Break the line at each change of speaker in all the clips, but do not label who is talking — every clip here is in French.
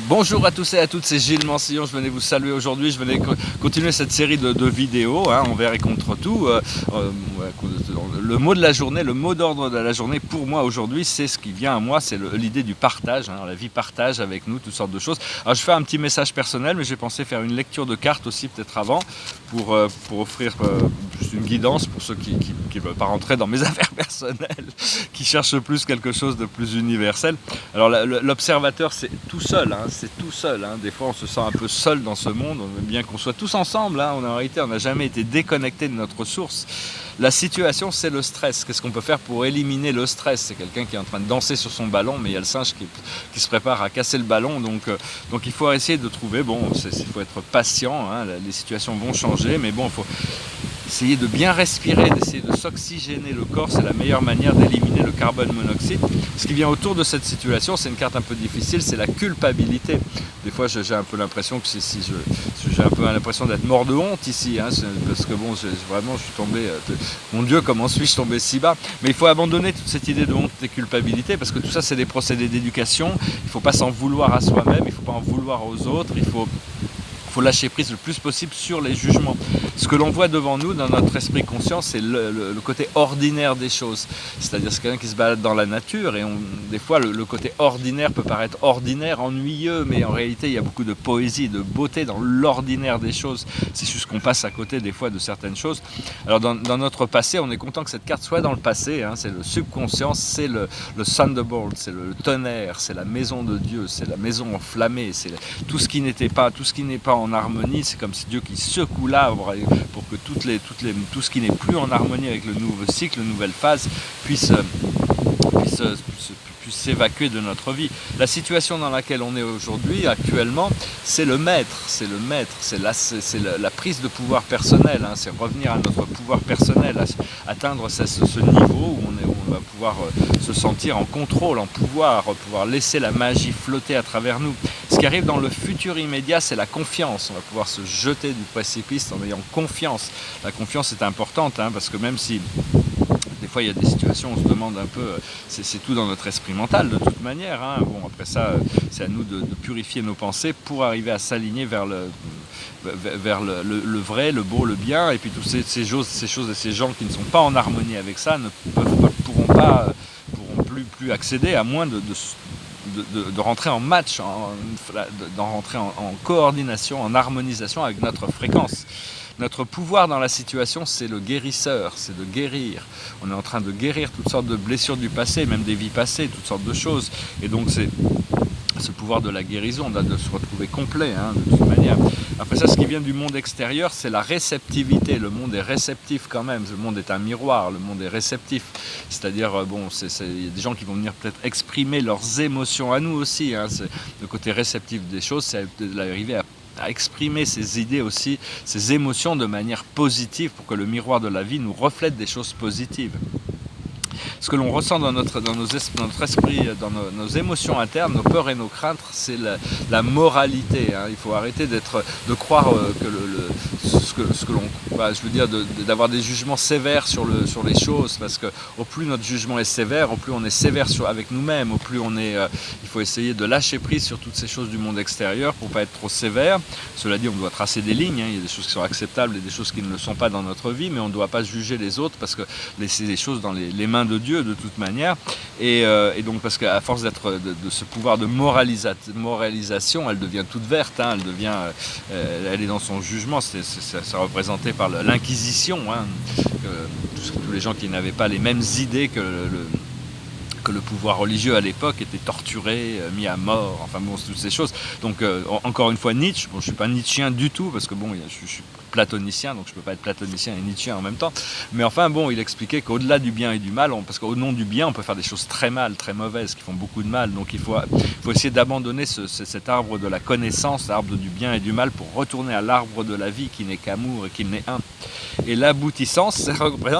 Bonjour à tous et à toutes, c'est Gilles Mansillon, je venais vous saluer aujourd'hui, je venais continuer cette série de vidéos, envers et contre tout. Le mot de la journée, le mot d'ordre de la journée pour moi aujourd'hui, c'est ce qui vient à moi, c'est l'idée du partage, la vie partage avec nous, toutes sortes de choses. Alors je fais un petit message personnel, mais j'ai pensé faire une lecture de cartes aussi peut-être avant, pour offrir juste une guidance pour ceux qui ne veulent pas rentrer dans mes affaires personnelles, qui cherchent plus quelque chose de plus universel. Alors l'observateur c'est tout seul, c'est tout seul. Des fois on se sent un peu seul dans ce monde, on veut bien qu'on soit tous ensemble, en réalité on n'a jamais été déconnecté de notre source. La situation c'est le stress, qu'est-ce qu'on peut faire pour éliminer le stress? C'est quelqu'un qui est en train de danser sur son ballon, mais il y a le singe qui se prépare à casser le ballon, donc il faut essayer de trouver, il faut être patient, les situations vont changer, mais il faut essayer de bien respirer, d'essayer de s'oxygéner le corps, c'est la meilleure manière d'éliminer le carbone monoxyde. Ce qui vient autour de cette situation, c'est une carte un peu difficile, c'est la culpabilité. Des fois, j'ai un peu l'impression que j'ai un peu l'impression d'être mort de honte ici, parce que vraiment, je suis tombé. Mon Dieu, comment suis-je tombé si bas? Mais il faut abandonner toute cette idée de honte et culpabilité, parce que tout ça, c'est des procédés d'éducation. Il ne faut pas s'en vouloir à soi-même, il ne faut pas en vouloir aux autres. Il faut lâcher prise le plus possible sur les jugements. Ce que l'on voit devant nous, dans notre esprit conscient, c'est le côté ordinaire des choses. C'est-à-dire c'est quelqu'un qui se balade dans la nature et des fois le côté ordinaire peut paraître ordinaire, ennuyeux, mais en réalité il y a beaucoup de poésie, de beauté dans l'ordinaire des choses. C'est juste qu'on passe à côté des fois de certaines choses. Alors dans notre passé, on est content que cette carte soit dans le passé, c'est le subconscient, c'est le thunderbolt, c'est le tonnerre, c'est la maison de Dieu, c'est la maison enflammée, c'est tout ce qui n'est pas en harmonie. C'est comme si Dieu qui secoue l'arbre pour que tout ce qui n'est plus en harmonie avec le nouveau cycle, la nouvelle phase puisse s'évacuer de notre vie. La situation dans laquelle on est aujourd'hui, actuellement, c'est le maître, c'est la prise de pouvoir personnel, c'est revenir à notre pouvoir personnel, atteindre ce niveau où on va pouvoir se sentir en contrôle, en pouvoir laisser la magie flotter à travers nous. Ce qui arrive dans le futur immédiat, c'est la confiance. On va pouvoir se jeter du précipice en ayant confiance. La confiance est importante, parce que même si des fois il y a des situations où on se demande un peu, c'est tout dans notre esprit mental de toute manière. Après ça, c'est à nous de purifier nos pensées pour arriver à s'aligner vers le vrai, le beau, le bien. Et puis toutes ces choses et ces gens qui ne sont pas en harmonie avec ça pourront plus accéder, à moins de rentrer en match, de rentrer en coordination, en harmonisation avec notre fréquence. Notre pouvoir dans la situation, c'est le guérisseur, c'est de guérir. On est en train de guérir toutes sortes de blessures du passé, même des vies passées, toutes sortes de choses. Et donc c'est ce pouvoir de la guérison, de se retrouver complet, de toute manière. Après ça, ce qui vient du monde extérieur, c'est la réceptivité. Le monde est réceptif quand même. Le monde est un miroir, le monde est réceptif. C'est-à-dire, il y a des gens qui vont venir peut-être exprimer leurs émotions à nous aussi. C'est le côté réceptif des choses, c'est d'arriver à exprimer ses idées aussi, ses émotions de manière positive pour que le miroir de la vie nous reflète des choses positives. Ce que l'on ressent dans notre esprit, dans nos émotions internes, nos peurs et nos craintes, c'est la moralité. Il faut arrêter de croire d'avoir des jugements sévères sur les choses, parce que au plus notre jugement est sévère, au plus on est sévère avec nous-mêmes, au plus il faut essayer de lâcher prise sur toutes ces choses du monde extérieur pour pas être trop sévère. Cela dit, on doit tracer des lignes, il y a des choses qui sont acceptables et des choses qui ne le sont pas dans notre vie, mais on ne doit pas juger les autres parce que laisser les choses dans les mains de Dieu de toute manière, et donc parce qu'à force de ce pouvoir de moralisation, elle devient toute verte, elle est dans son jugement. C'est représenté par l'inquisition, tous les gens qui n'avaient pas les mêmes idées que le pouvoir religieux à l'époque était torturé, mis à mort, toutes ces choses. Donc encore une fois Nietzsche, je ne suis pas nietzschéen du tout, parce que je suis platonicien, donc je ne peux pas être platonicien et nietzschéen en même temps, mais il expliquait qu'au-delà du bien et du mal, parce qu'au nom du bien on peut faire des choses très mal, très mauvaises, qui font beaucoup de mal, donc il faut essayer d'abandonner cet arbre de la connaissance, l'arbre du bien et du mal, pour retourner à l'arbre de la vie qui n'est qu'amour et qui n'est un. Et l'aboutissance,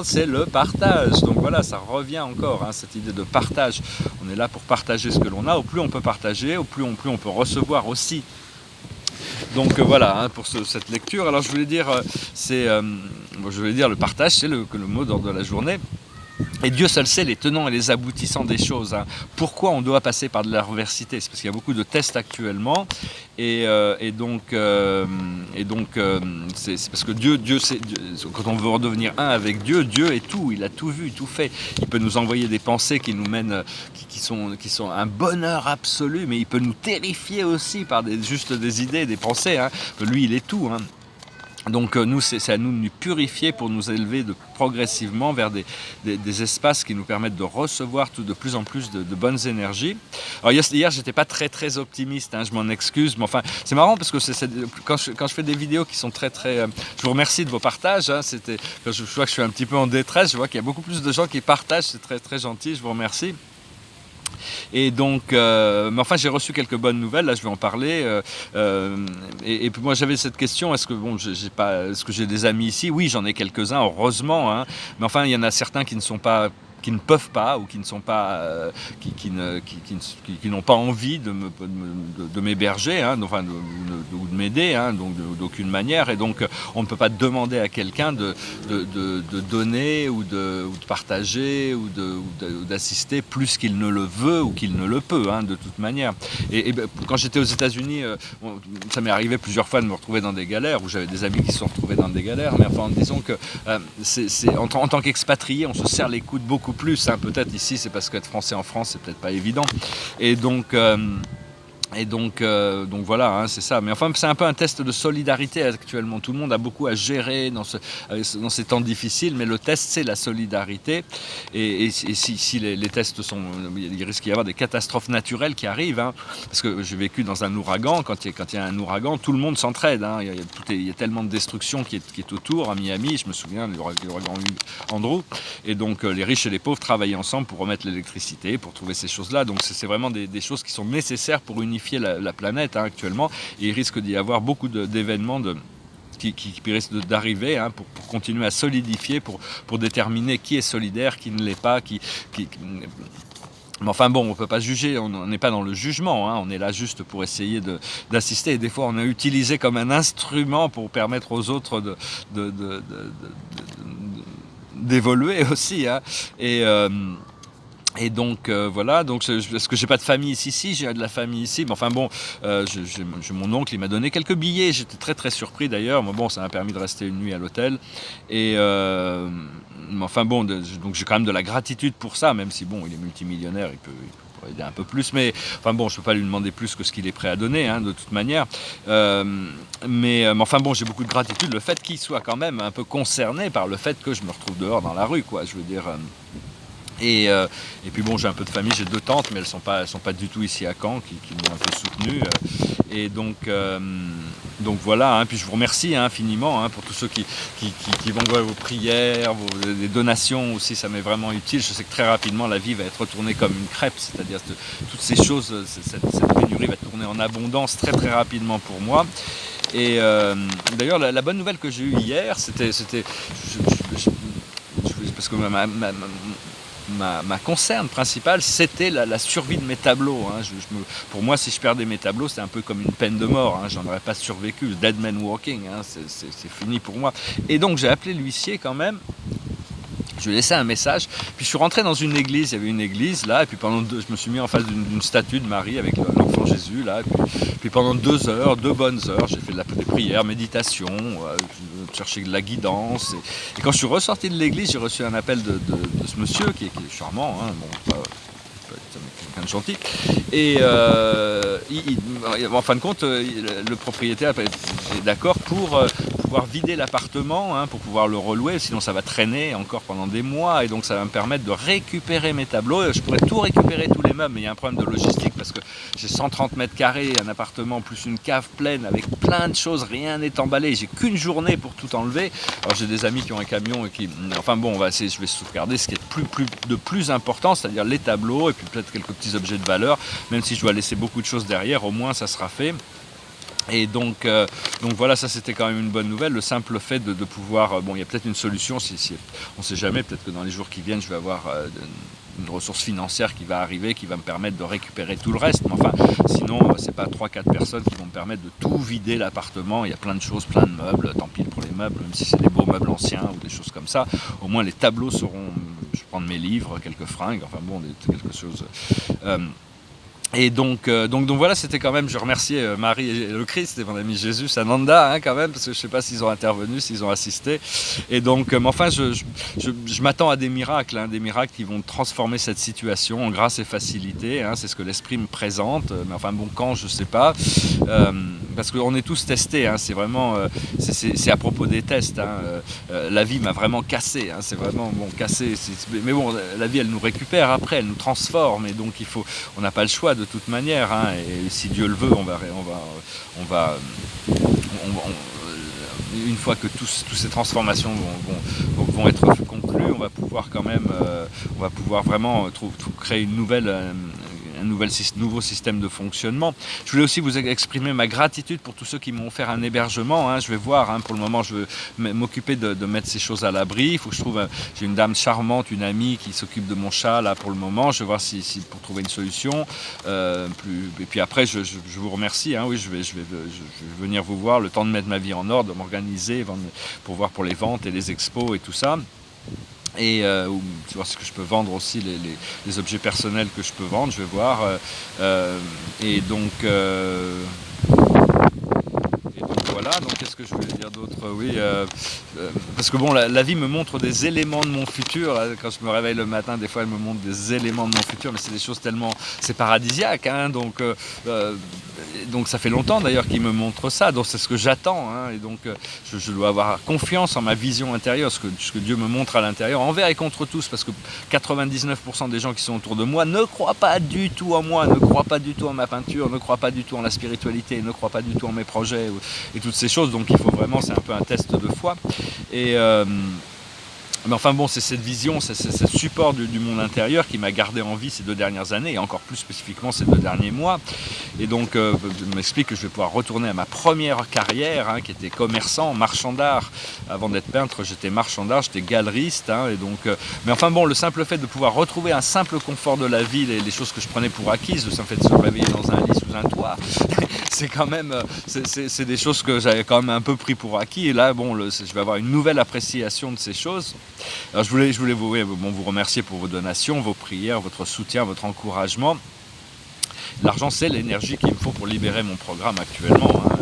c'est le partage. Donc voilà, ça revient encore, cette idée de partage. On est là pour partager ce que l'on a. Au plus on peut partager, au plus on peut recevoir aussi. Donc voilà, pour cette lecture. Alors je voulais dire, le partage, c'est le mot d'ordre de la journée. Et Dieu seul sait les tenants et les aboutissants des choses. Hein. Pourquoi on doit passer par de l'adversité? C'est parce qu'il y a beaucoup de tests actuellement. Et donc, c'est parce que Dieu, quand on veut redevenir un avec Dieu, Dieu est tout. Il a tout vu, tout fait. Il peut nous envoyer des pensées qui nous mènent, qui sont un bonheur absolu, mais il peut nous terrifier aussi par juste des idées, des pensées. Hein. Lui, il est tout. Hein. Donc nous, c'est à nous de nous purifier pour nous élever progressivement vers des espaces qui nous permettent de recevoir de plus en plus de bonnes énergies. Alors hier j'étais pas très optimiste, hein, je m'en excuse, mais enfin c'est marrant parce que quand je fais des vidéos qui sont très, je vous remercie de vos partages, hein, quand je vois que je suis un petit peu en détresse, je vois qu'il y a beaucoup plus de gens qui partagent, c'est très gentil, je vous remercie. Et donc, mais enfin, j'ai reçu quelques bonnes nouvelles. Là, je vais en parler. Et puis moi, j'avais cette question est-ce que j'ai des amis ici? Oui, j'en ai quelques-uns, heureusement. Hein, mais enfin, il y en a certains qui ne peuvent pas ou qui ne sont pas, qui n'ont pas envie de m'héberger, hein, enfin, ou de m'aider, hein, donc d'aucune manière. Et donc, on ne peut pas demander à quelqu'un de donner ou de partager ou d'assister plus qu'il ne le veut ou qu'il ne le peut, hein, de toute manière. Et quand j'étais aux États-Unis, ça m'est arrivé plusieurs fois de me retrouver dans des galères, où j'avais des amis qui se sont retrouvés dans des galères. Mais enfin, disons que en tant qu'expatrié, on se serre les coudes beaucoup plus, hein. Peut-être ici c'est parce qu'être français en France c'est peut-être pas évident, et donc voilà, hein, c'est ça. Mais enfin, c'est un peu un test de solidarité actuellement. Tout le monde a beaucoup à gérer dans ces temps difficiles, mais le test, c'est la solidarité. Et si les tests il risque d'y avoir des catastrophes naturelles qui arrivent, hein, parce que j'ai vécu dans un ouragan. Quand il y a un ouragan, tout le monde s'entraide. Hein. Il y a tellement de destruction qui est autour. À Miami, je me souviens, l'ouragan Andrew. Et donc, les riches et les pauvres travaillaient ensemble pour remettre l'électricité, pour trouver ces choses-là. Donc, c'est vraiment des choses qui sont nécessaires pour unifier la planète, hein, actuellement, et il risque d'y avoir beaucoup d'événements qui risquent d'arriver, hein, pour continuer à solidifier, pour déterminer qui est solidaire, qui ne l'est pas, mais enfin bon, on ne peut pas juger, on n'est pas dans le jugement, hein, on est là juste pour essayer d'assister, et des fois on est utilisé comme un instrument pour permettre aux autres d'évoluer aussi, hein, et donc voilà, donc parce que j'ai pas de famille ici, j'ai de la famille ici, mais enfin bon, mon oncle il m'a donné quelques billets, j'étais très surpris d'ailleurs, mais bon ça m'a permis de rester une nuit à l'hôtel, et mais enfin bon, donc j'ai quand même de la gratitude pour ça, même si bon il est multimillionnaire, il peut aider un peu plus, mais enfin bon, je peux pas lui demander plus que ce qu'il est prêt à donner, hein, de toute manière, mais enfin bon, j'ai beaucoup de gratitude, le fait qu'il soit quand même un peu concerné par le fait que je me retrouve dehors dans la rue, quoi, je veux dire. Et puis bon, j'ai un peu de famille, j'ai 2 tantes, mais elles sont pas du tout ici à Caen, qui m'ont un peu soutenu. Et donc voilà, hein, puis je vous remercie, hein, infiniment, hein, pour tous ceux qui m'envoient vos prières, des donations aussi, ça m'est vraiment utile. Je sais que très rapidement la vie va être retournée comme une crêpe, c'est-à-dire toutes ces choses, cette pénurie va tourner en abondance très rapidement pour moi. Et d'ailleurs, la bonne nouvelle que j'ai eue hier, c'était parce que ma concerne principale, c'était la survie de mes tableaux, hein. Pour moi, si je perdais mes tableaux, c'est un peu comme une peine de mort, hein. J'en aurais pas survécu, dead man walking, hein. C'est fini pour moi. Et donc j'ai appelé l'huissier quand même. Je lui ai laissé un message, puis je suis rentré dans une église, il y avait une église là, et puis je me suis mis en face d'une statue de Marie avec l'enfant Jésus là, et puis pendant 2 heures, 2 bonnes heures, j'ai fait des prières, méditation, je cherchais de la guidance, et quand je suis ressorti de l'église, j'ai reçu un appel de ce monsieur qui est charmant, hein, bon, quelqu'un de gentil, et en fin de compte, le propriétaire est d'accord pour pouvoir vider l'appartement, hein, pour pouvoir le relouer, sinon ça va traîner encore pendant des mois, et donc ça va me permettre de récupérer mes tableaux. Je pourrais tout récupérer, tous les meubles, mais il y a un problème de logistique parce que j'ai 130 mètres carrés, un appartement plus une cave pleine avec plein de choses, rien n'est emballé, j'ai qu'une journée pour tout enlever. Alors j'ai des amis qui ont un camion et enfin bon, je vais sauvegarder ce qui est de plus important, c'est-à-dire les tableaux et puis peut-être quelques petits objets de valeur, même si je dois laisser beaucoup de choses derrière, au moins ça sera fait. Et donc voilà, ça c'était quand même une bonne nouvelle, le simple fait de pouvoir, bon, il y a peut-être une solution, on ne sait jamais, peut-être que dans les jours qui viennent je vais avoir une ressource financière qui va arriver, qui va me permettre de récupérer tout le reste, mais enfin sinon c'est pas 3-4 personnes qui vont me permettre de tout vider l'appartement. Il y a plein de choses, plein de meubles, tant pis pour les meubles, même si c'est des beaux meubles anciens ou des choses comme ça, au moins les tableaux seront, je vais prendre mes livres, quelques fringues, enfin bon, quelque chose. Et donc voilà, c'était quand même, je remerciais Marie et le Christ et mon ami Jésus, Sananda, hein, quand même, parce que je ne sais pas s'ils ont intervenu, s'ils ont assisté. Et donc, mais enfin, je m'attends à des miracles, hein, des miracles qui vont transformer cette situation en grâce et facilité. Hein, c'est ce que l'Esprit me présente. Mais enfin, bon, quand, je ne sais pas. Parce qu'on est tous testés, hein, c'est vraiment, c'est à propos des tests. Hein, la vie m'a vraiment cassé, hein, c'est vraiment bon, cassé. Mais bon, la vie, elle nous récupère après, elle nous transforme, et donc on n'a pas le choix de toute manière. Hein, et si Dieu le veut, une fois que toutes ces transformations vont être conclues, on va pouvoir quand même, on va pouvoir vraiment créer un nouveau système de fonctionnement. Je voulais aussi vous exprimer ma gratitude pour tous ceux qui m'ont offert un hébergement. Hein. Je vais voir, hein, pour le moment, je veux m'occuper de mettre ces choses à l'abri. Il faut que je trouve, j'ai une dame charmante, une amie qui s'occupe de mon chat là pour le moment. Je vais voir si pour trouver une solution. Et puis après, je vous remercie. Hein. Oui, je vais venir vous voir, le temps de mettre ma vie en ordre, de m'organiser pour voir pour les ventes et les expos et tout ça. Et tu vois ce que je peux vendre aussi, les objets personnels que je peux vendre, je vais voir. Et donc voilà, donc qu'est-ce que je voulais dire d'autre? Oui, parce que bon, la vie me montre des éléments de mon futur. Là, quand je me réveille le matin, des fois elle me montre des éléments de mon futur, mais c'est des choses tellement, c'est paradisiaque, hein, donc ça fait longtemps d'ailleurs qu'il me montre ça, donc c'est ce que j'attends, hein, et donc je dois avoir confiance en ma vision intérieure, ce que Dieu me montre à l'intérieur, envers et contre tous, parce que 99% des gens qui sont autour de moi ne croient pas du tout en moi, ne croient pas du tout en ma peinture, ne croient pas du tout en la spiritualité, ne croient pas du tout en mes projets et toutes ces choses, donc il faut vraiment, c'est un peu un test de foi. Mais enfin bon, c'est cette vision, c'est ce support du monde intérieur qui m'a gardé en vie ces 2 dernières années, et encore plus spécifiquement ces 2 derniers mois. Et donc, je m'explique que je vais pouvoir retourner à ma première carrière, hein, qui était commerçant, marchand d'art. Avant d'être peintre, j'étais marchand d'art, j'étais galeriste. Hein, et donc, mais enfin bon, le simple fait de pouvoir retrouver un simple confort de la vie, les choses que je prenais pour acquises, le simple fait de se réveiller dans un lit sous un toit, c'est quand même, c'est des choses que j'avais quand même un peu pris pour acquis. Et là, bon, je vais avoir une nouvelle appréciation de ces choses. Alors je voulais vous remercier pour vos donations, vos prières, votre soutien, votre encouragement. L'argent, c'est l'énergie qu'il me faut pour libérer mon programme actuellement. Hein.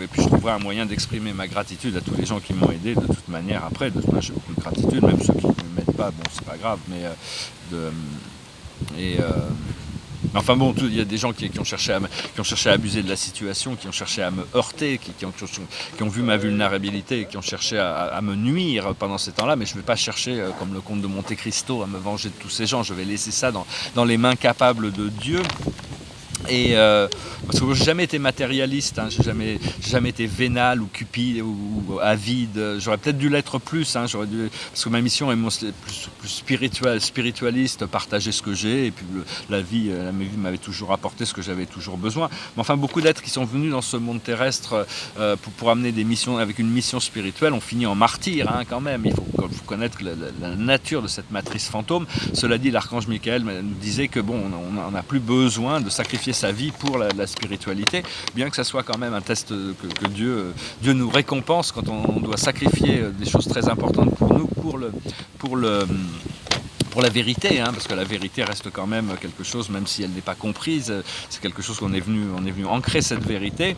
Et puis je trouverai un moyen d'exprimer ma gratitude à tous les gens qui m'ont aidé de toute manière. Après, j'ai beaucoup de gratitude, même ceux qui ne m'aident pas, bon, c'est pas grave. Mais enfin bon, il y a des gens qui ont cherché à abuser de la situation, qui ont cherché à me heurter, qui ont vu ma vulnérabilité, qui ont cherché à me nuire pendant ces temps-là, mais je ne vais pas chercher, comme le comte de Monte Cristo, à me venger de tous ces gens. Je vais laisser ça dans les mains capables de Dieu. Et parce que j'ai jamais été matérialiste, hein, j'ai jamais été vénal ou cupide ou avide. J'aurais peut-être dû l'être plus, hein, parce que ma mission est plus spiritualiste, partager ce que j'ai, et puis la vie m'avait toujours apporté ce que j'avais toujours besoin. Mais enfin, beaucoup d'êtres qui sont venus dans ce monde terrestre pour amener des missions avec une mission spirituelle ont fini en martyrs, hein, quand même. Il faut connaître la nature de cette matrice fantôme. Cela dit, l'archange Michael nous disait que bon, on n'a plus besoin de sacrifier sa vie pour la spiritualité, bien que ça soit quand même un test que Dieu nous récompense quand on doit sacrifier des choses très importantes pour nous, pour la vérité, hein, parce que la vérité reste quand même quelque chose, même si elle n'est pas comprise, c'est quelque chose qu'on est venu ancrer cette vérité.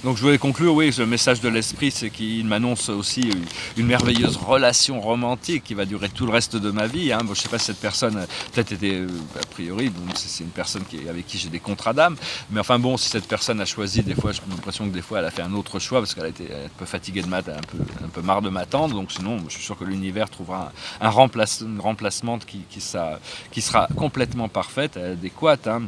Donc je voulais conclure, oui, le message de l'esprit, c'est qu'il m'annonce aussi une merveilleuse relation romantique qui va durer tout le reste de ma vie. Hein. Bon, je ne sais pas si cette personne peut-être était, a priori, bon, c'est une personne avec qui j'ai des contrats d'âme, mais enfin bon, si cette personne a choisi, des fois j'ai l'impression que des fois elle a fait un autre choix parce qu'elle a été un peu fatiguée un peu marre de m'attendre, donc sinon je suis sûr que l'univers trouvera un remplacement qui sera complètement parfaite, adéquate. Hein.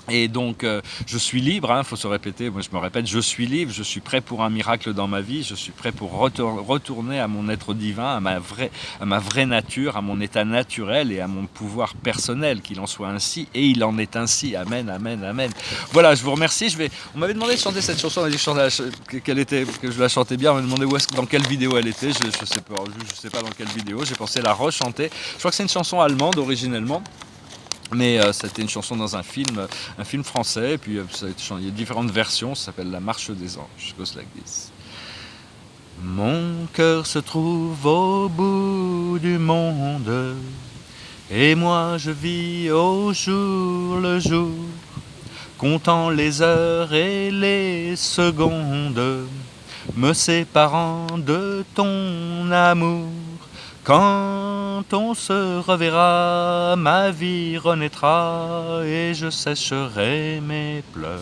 Et donc je suis libre, hein, faut se répéter, moi je me répète, je suis libre, je suis prêt pour un miracle dans ma vie, je suis prêt pour retourner à mon être divin, à ma vraie nature, à mon état naturel et à mon pouvoir personnel, qu'il en soit ainsi, et il en est ainsi, amen, amen, amen. Voilà, je vous remercie, on m'avait demandé de chanter cette chanson, on a dit que je la chantais bien, on m'a demandé dans quelle vidéo elle était, je sais pas dans quelle vidéo, j'ai pensé la rechanter, je crois que c'est une chanson allemande originellement. Mais c'était une chanson dans un film français, et puis il y a différentes versions, ça s'appelle La Marche des Anges. It goes like this. Mon cœur se trouve au bout du monde, et moi je vis au jour le jour, comptant les heures et les secondes, me séparant de ton amour. Quand on se reverra, ma vie renaîtra, et je sécherai mes pleurs.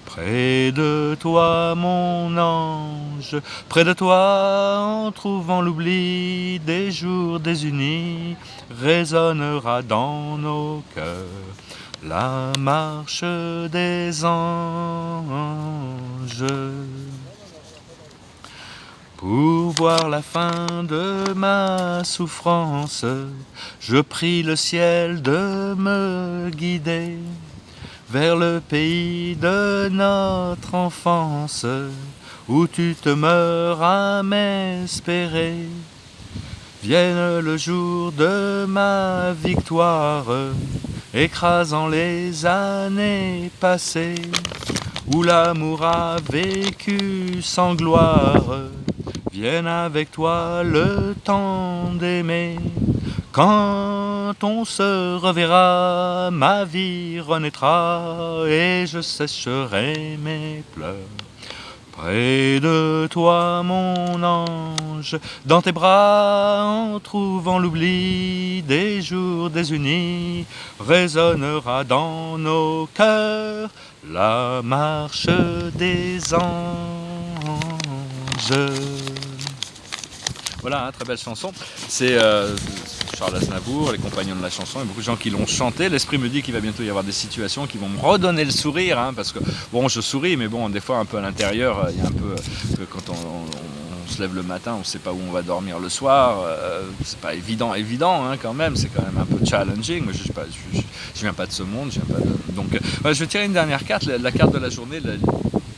Près de toi, mon ange, près de toi, en trouvant l'oubli des jours désunis, résonnera dans nos cœurs la marche des anges. Pour voir la fin de ma souffrance, je prie le ciel de me guider vers le pays de notre enfance, où tu te meurs à m'espérer. Vienne le jour de ma victoire, écrasant les années passées, où l'amour a vécu sans gloire. Vienne avec toi le temps d'aimer. Quand on se reverra, ma vie renaîtra, et je sécherai mes pleurs. Près de toi, mon ange, dans tes bras, en trouvant l'oubli des jours désunis, résonnera dans nos cœurs la marche des anges. Voilà, très belle chanson. C'est Charles Aznavour, les compagnons de la chanson, il y a beaucoup de gens qui l'ont chanté. L'esprit me dit qu'il va bientôt y avoir des situations qui vont me redonner le sourire, hein, parce que bon, je souris, mais bon, des fois un peu à l'intérieur, il y a un peu quand on se lève le matin, on ne sait pas où on va dormir le soir. C'est pas évident, hein, quand même. C'est quand même un peu challenging, mais je viens pas de ce monde. Donc, je vais tirer une dernière carte, la carte de la journée.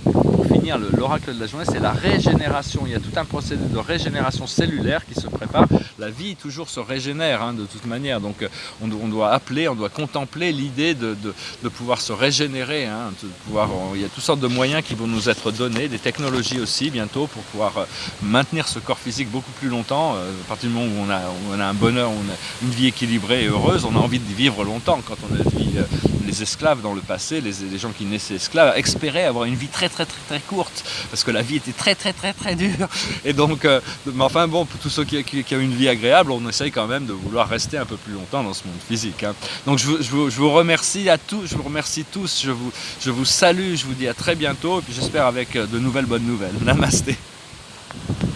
Pour finir, l'oracle de la journée, c'est la régénération. Il y a tout un procédé de régénération cellulaire qui se prépare. La vie toujours se régénère, hein, de toute manière. Donc on doit contempler l'idée de pouvoir se régénérer. Hein, il y a toutes sortes de moyens qui vont nous être donnés, des technologies aussi bientôt pour pouvoir maintenir ce corps physique beaucoup plus longtemps. À partir du moment où on a un bonheur, on a une vie équilibrée et heureuse, on a envie de vivre longtemps. Quand on a les esclaves dans le passé, les gens qui naissaient esclaves, espéraient avoir une vie très très très très courte, parce que la vie était très très très très dure. Et donc, mais enfin bon, pour tous ceux qui ont une vie agréable, on essaye quand même de vouloir rester un peu plus longtemps dans ce monde physique. Hein. Donc je vous remercie à tous, je vous remercie tous, je vous salue, je vous dis à très bientôt, et puis j'espère avec de nouvelles bonnes nouvelles. Namasté.